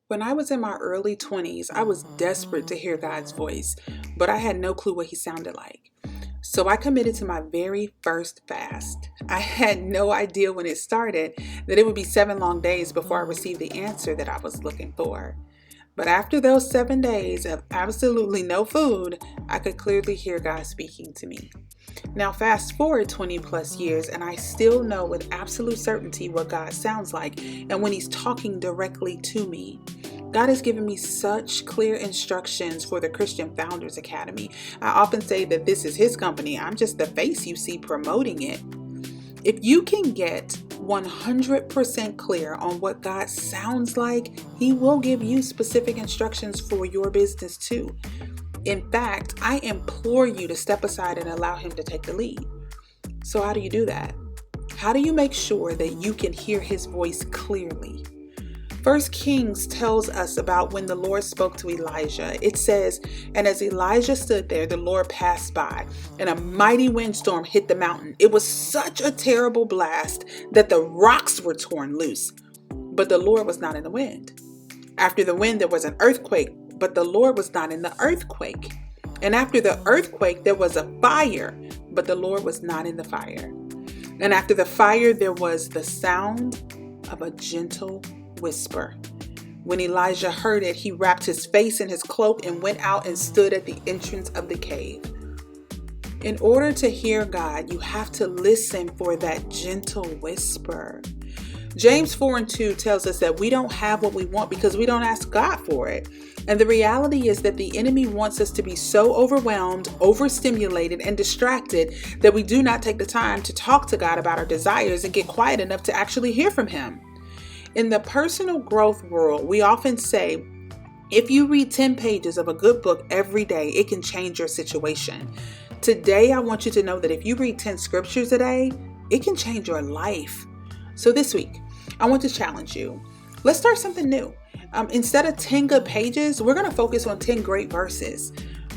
When I was in my early 20s, I was desperate to hear God's voice, but I had no clue what he sounded like. So I committed to my very first fast. I had no idea when it started that it would be 7 long days before I received the answer that I was looking for. But after those 7 days of absolutely no food, I could clearly hear God speaking to me. Now, fast forward 20 plus years, and I still know with absolute certainty what God sounds like and when He's talking directly to me. God has given me such clear instructions for the Christian Founders Academy. I often say that this is His company. I'm just the face you see promoting it. If you can get 100% clear on what God sounds like, He will give you specific instructions for your business too. In fact, I implore you to step aside and allow Him to take the lead. So how do you do that? How do you make sure that you can hear His voice clearly? 1 Kings tells us about when the Lord spoke to Elijah. It says, "And as Elijah stood there, the Lord passed by, and a mighty windstorm hit the mountain. It was such a terrible blast that the rocks were torn loose. But the Lord was not in the wind. After the wind, there was an earthquake, but the Lord was not in the earthquake. And after the earthquake, there was a fire, but the Lord was not in the fire. And after the fire, there was the sound of a gentle whisper. When Elijah heard it, he wrapped his face in his cloak and went out and stood at the entrance of the cave." In order to hear God, you have to listen for that gentle whisper. James 4:2 tells us that we don't have what we want because we don't ask God for it. And the reality is that the enemy wants us to be so overwhelmed, overstimulated, and distracted that we do not take the time to talk to God about our desires and get quiet enough to actually hear from Him. In the personal growth world, we often say, if you read 10 pages of a good book every day, it can change your situation. Today, I want you to know that if you read 10 scriptures a day, it can change your life. So this week, I want to challenge you. Let's start something new. Instead of 10 good pages, we're going to focus on 10 great verses.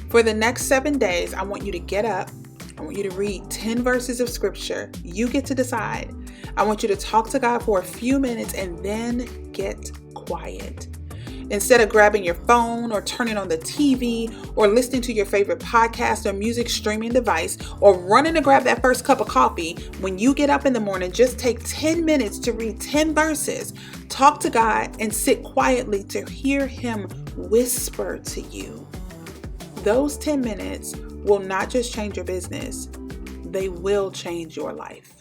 For the next 7 days, I want you to get up. I want you to read 10 verses of scripture. You get to decide. I want you to talk to God for a few minutes and then get quiet. Instead of grabbing your phone or turning on the TV or listening to your favorite podcast or music streaming device or running to grab that first cup of coffee, when you get up in the morning, just take 10 minutes to read 10 verses. Talk to God and sit quietly to hear Him whisper to you. Those 10 minutes will not just change your business, they will change your life.